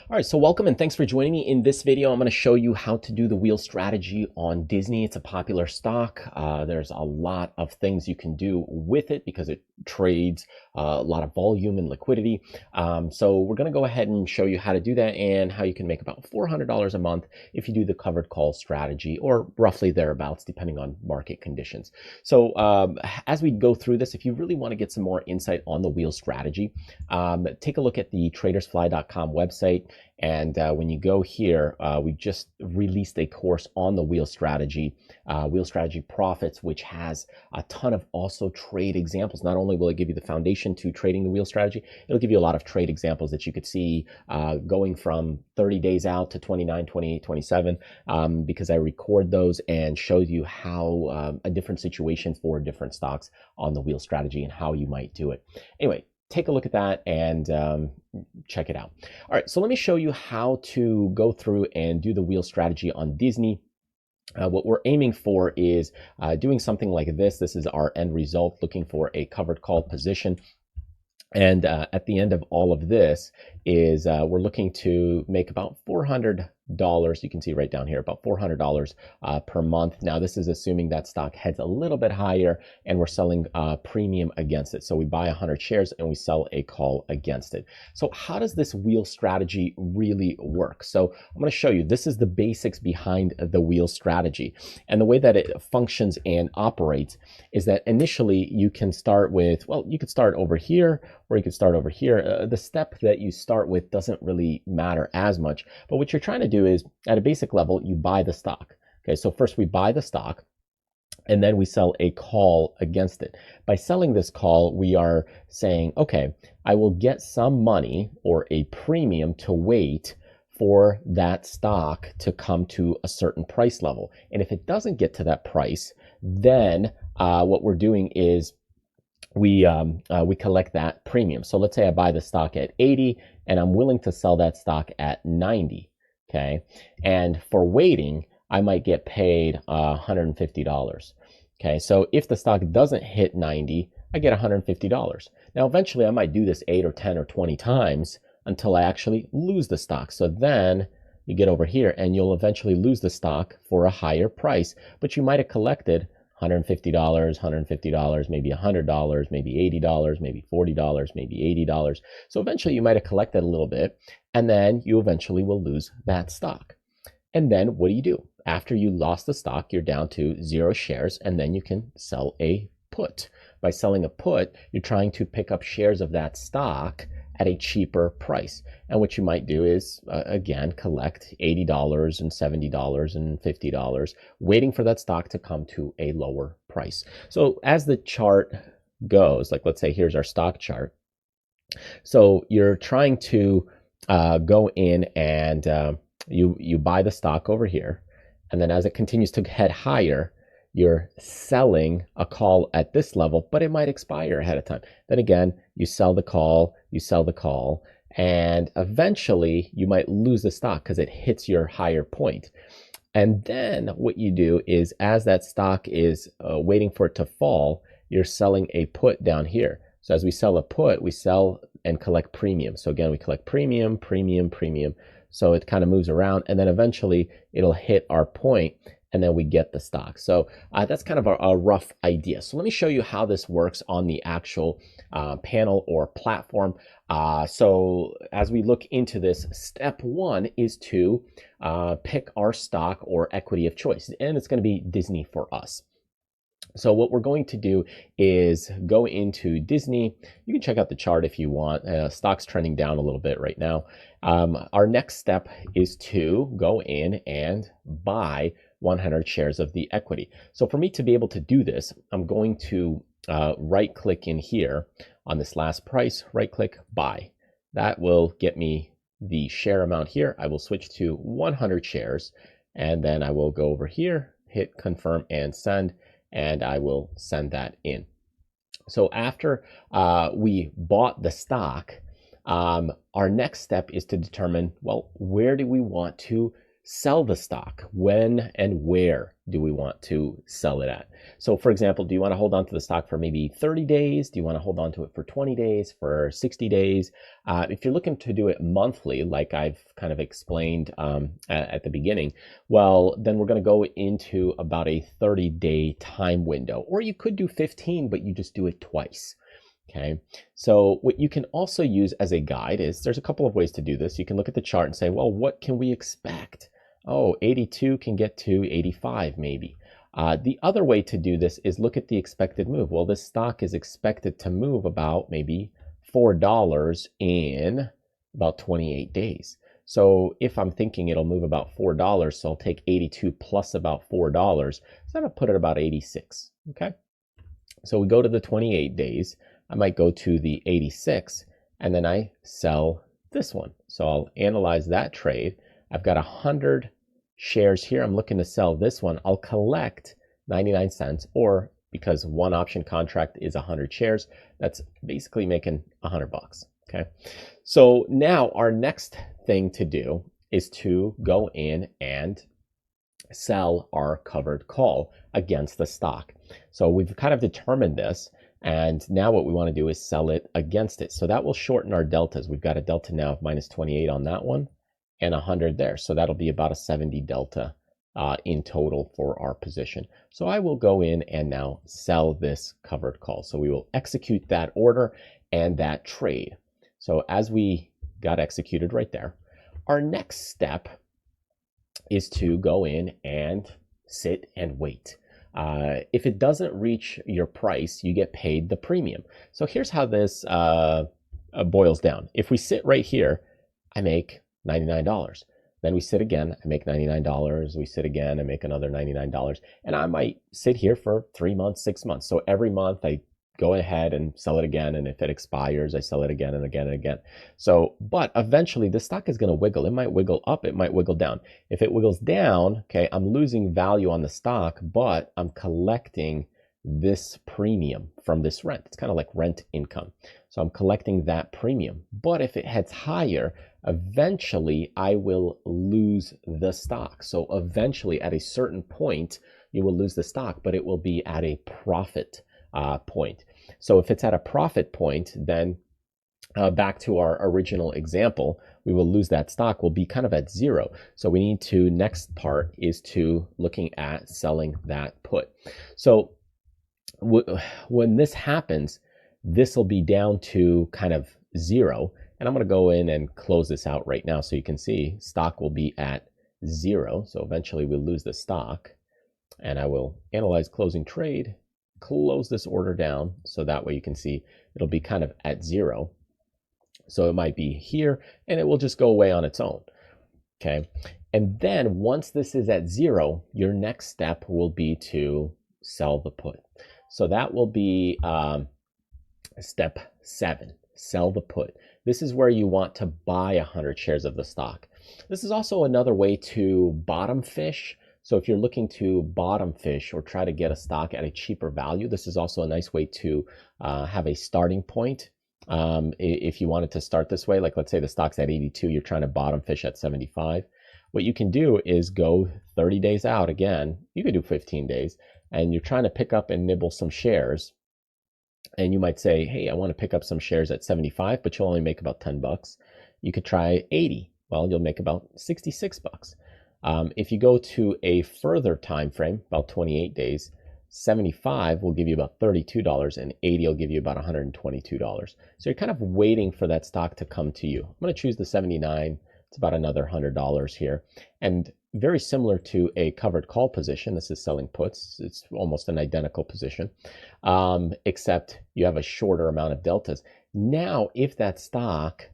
All right, so welcome and thanks for joining me. In this video, I'm going to show you how to do the wheel strategy on Disney. It's a popular stock. There's a lot of things you can do with it because it trades a lot of volume and liquidity. So we're going to go ahead and show you how to do that and how you can make about $400 a month if you do the covered call strategy, or roughly thereabouts, depending on market conditions. So as we go through this, if you really want to get some more insight on the wheel strategy, take a look at the tradersfly.com website. And when you go here, we just released a course on the wheel strategy profits, which has a ton of also trade examples. Not only will it give you the foundation to trading the wheel strategy, it'll give you a lot of trade examples that you could see going from 30 days out to 29, 28, 27, because I record those and show you how a different situation for different stocks on the wheel strategy and how you might do it. Anyway, take a look at that and check it out. All right, so let me show you how to go through and do the wheel strategy on Disney. What we're aiming for is doing something like this. This is our end result, looking for a covered call position. And at the end of all of this is we're looking to make about $400. You can see right down here, about $400 per month. Now, this is assuming that stock heads a little bit higher and we're selling premium against it. So we buy 100 shares and we sell a call against it. So how does this wheel strategy really work? So I'm going to show you. This is the basics behind the wheel strategy. And the way that it functions and operates is that initially you can start with, well, you could start over here or you could start over here. The step that you start with doesn't really matter as much, but what you're trying to do is at a basic level, you buy the stock. Okay, so first we buy the stock and then we sell a call against it. By selling this call, we are saying, okay, I will get some money or a premium to wait for that stock to come to a certain price level. And if it doesn't get to that price, then what we're doing is we collect that premium. So let's say I buy the stock at 80 and I'm willing to sell that stock at 90. Okay, and for waiting, I might get paid $150. Okay, so if the stock doesn't hit 90, I get $150. Now, eventually, I might do this 8 or 10 or 20 times until I actually lose the stock. So then you get over here and you'll eventually lose the stock for a higher price, but you might have collected $150, $150, maybe $100, maybe $80, maybe $40, maybe $80. So eventually you might have collected a little bit, and then you eventually will lose that stock. And then what do? After you lost the stock, you're down to 0 shares, and then you can sell a put. By selling a put, you're trying to pick up shares of that stock at a cheaper price. And what you might do is, again, collect $80 and $70 and $50, waiting for that stock to come to a lower price. So as the chart goes, like let's say here's our stock chart. So you're trying to go in and you buy the stock over here. And then as it continues to head higher, you're selling a call at this level, but it might expire ahead of time. Then again, you sell the call, and eventually you might lose the stock because it hits your higher point. And then what you do is, as that stock is waiting for it to fall, you're selling a put down here. So as we sell a put, we sell and collect premium. So again, we collect premium. So it kind of moves around, and then eventually it'll hit our point, and then we get the stock. So that's kind of a rough idea. So let me show you how this works on the actual panel or platform. So as we look into this, step 1 is to pick our stock or equity of choice, and it's going to be Disney for us. So what we're going to do is go into Disney. You can check out the chart if you want. Stock's trending down a little bit right now. Our next step is to go in and buy 100 shares of the equity. So for me to be able to do this, I'm going to right click in here on this last price, right click buy. That will get me the share amount here. I will switch to 100 shares, and then I will go over here, hit confirm and send, and I will send that in. So after we bought the stock, our next step is to determine, well, where do we want to sell the stock. When and where do we want to sell it at? So for example, do you want to hold on to the stock for maybe 30 days? Do you want to hold on to it for 20 days, for 60 days? If you're looking to do it monthly, like I've kind of explained at the beginning, well, then we're going to go into about a 30-day time window. Or you could do 15, but you just do it twice. Okay, so what you can also use as a guide is, there's a couple of ways to do this. You can look at the chart and say, well, what can we expect? Oh, 82 can get to 85 maybe. The other way to do this is look at the expected move. Well, this stock is expected to move about maybe $4 in about 28 days. So if I'm thinking it'll move about $4, so I'll take 82 plus about $4, so that'll put it about 86, okay? So we go to the 28 days. I might go to the 86 and then I sell this one. So I'll analyze that trade. I've got 100 shares here. I'm looking to sell this one. I'll collect 99 cents, or because one option contract is 100 shares, that's basically making $100. Okay. So now our next thing to do is to go in and sell our covered call against the stock. So we've kind of determined this. And now what we want to do is sell it against it. So that will shorten our deltas. We've got a delta now of minus 28 on that one and 100 there. So that'll be about a 70 delta in total for our position. So I will go in and now sell this covered call. So we will execute that order and that trade. So as we got executed right there, our next step is to go in and sit and wait. If it doesn't reach your price, you get paid the premium. So here's how this boils down. If we sit right here, I make $99. Then we sit again, I make $99. We sit again, I make another $99. And I might sit here for 3 months, 6 months. So every month I go ahead and sell it again. And if it expires, I sell it again and again and again. So, but eventually the stock is going to wiggle. It might wiggle up, it might wiggle down. If it wiggles down, okay, I'm losing value on the stock, but I'm collecting this premium from this rent. It's kind of like rent income. So I'm collecting that premium. But if it heads higher, eventually I will lose the stock. So eventually at a certain point, you will lose the stock, but it will be at a profit point. So if it's at a profit point, then back to our original example, we will lose that stock. We'll be kind of at zero. So we need to, next part is to looking at selling that put. So when this happens, this will be down to kind of zero. And I'm going to go in and close this out right now so you can see stock will be at zero. So eventually we'll lose the stock. And I will analyze closing trade, close this order down so that way you can see it'll be kind of at zero. So it might be here and it will just go away on its own. Okay. And then once this is at zero, your next step will be to sell the put. So that will be step 7, sell the put. This is where you want to buy 100 shares of the stock. This is also another way to bottom fish. So if you're looking to bottom fish or try to get a stock at a cheaper value, this is also a nice way to have a starting point. If you wanted to start this way, like let's say the stock's at 82, you're trying to bottom fish at 75. What you can do is go 30 days out again. You could do 15 days and you're trying to pick up and nibble some shares. And you might say, hey, I want to pick up some shares at 75, but you'll only make about $10. You could try 80. Well, you'll make about $66. If you go to a further time frame, about 28 days, 75 will give you about $32 and 80 will give you about $122. So you're kind of waiting for that stock to come to you. I'm going to choose the 79. It's about another $100 here. And very similar to a covered call position, this is selling puts. It's almost an identical position, except you have a shorter amount of deltas. Now, if that stock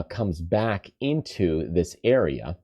comes back into this area,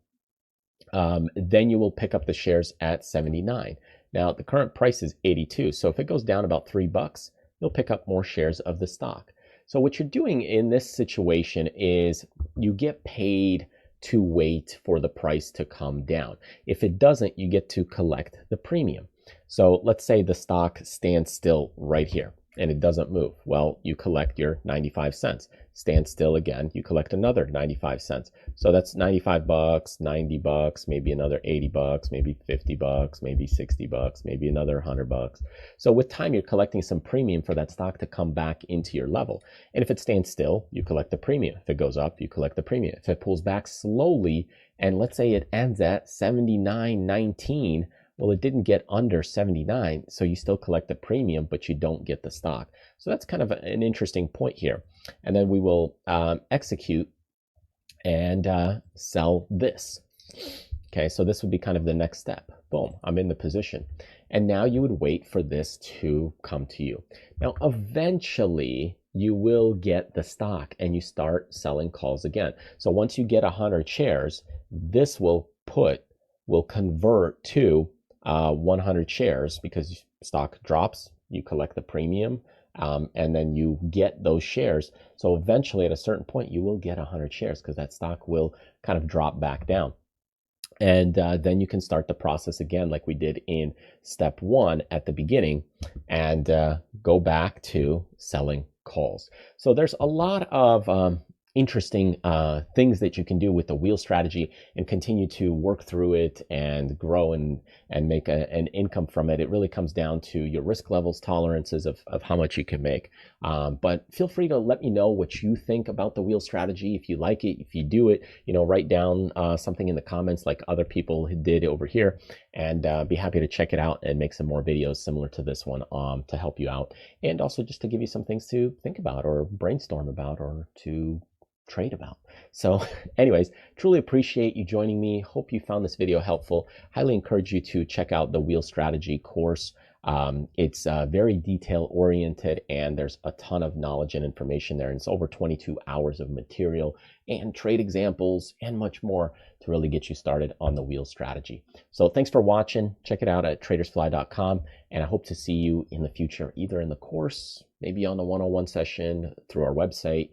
then you will pick up the shares at 79. Now, the current price is 82. So if it goes down about $3, you'll pick up more shares of the stock. So what you're doing in this situation is you get paid to wait for the price to come down. If it doesn't, you get to collect the premium. So let's say the stock stands still right here. and it doesn't move. Well, you collect your 95 cents. Stand still again, you collect another 95 cents. So that's 95 bucks, 90 bucks, maybe another 80 bucks, maybe 50 bucks, maybe 60 bucks, maybe another 100 bucks. So with time, you're collecting some premium for that stock to come back into your level. And if it stands still, you collect the premium. If it goes up, you collect the premium. If it pulls back slowly, and let's say it ends at 79.19, well, it didn't get under 79, so you still collect the premium, but you don't get the stock. So that's kind of an interesting point here. And then we will execute and sell this. Okay, so this would be kind of the next step. Boom, I'm in the position. And now you would wait for this to come to you. Now, eventually, you will get the stock and you start selling calls again. So once you get 100 shares, this will convert to 100 shares because stock drops, you collect the premium, and then you get those shares. So eventually at a certain point, you will get 100 shares because that stock will kind of drop back down. And then you can start the process again like we did in step 1 at the beginning and go back to selling calls. So there's a lot of interesting things that you can do with the wheel strategy and continue to work through it and grow and make an income from it. It really comes down to your risk levels, tolerances of how much you can make. But feel free to let me know what you think about the wheel strategy. If you like it, if you do it, write down something in the comments like other people did over here, and be happy to check it out and make some more videos similar to this one to help you out, and also just to give you some things to think about or brainstorm about or to trade about. So anyways, truly appreciate you joining me. Hope you found this video helpful. Highly encourage you to check out the wheel strategy course. It's very detail oriented and there's a ton of knowledge and information there. And it's over 22 hours of material and trade examples and much more to really get you started on the wheel strategy. So thanks for watching. Check it out at tradersfly.com. And I hope to see you in the future, either in the course, maybe on a one-on-one session through our website,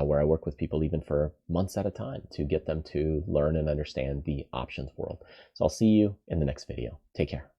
where I work with people even for months at a time to get them to learn and understand the options world. So I'll see you in the next video. Take care.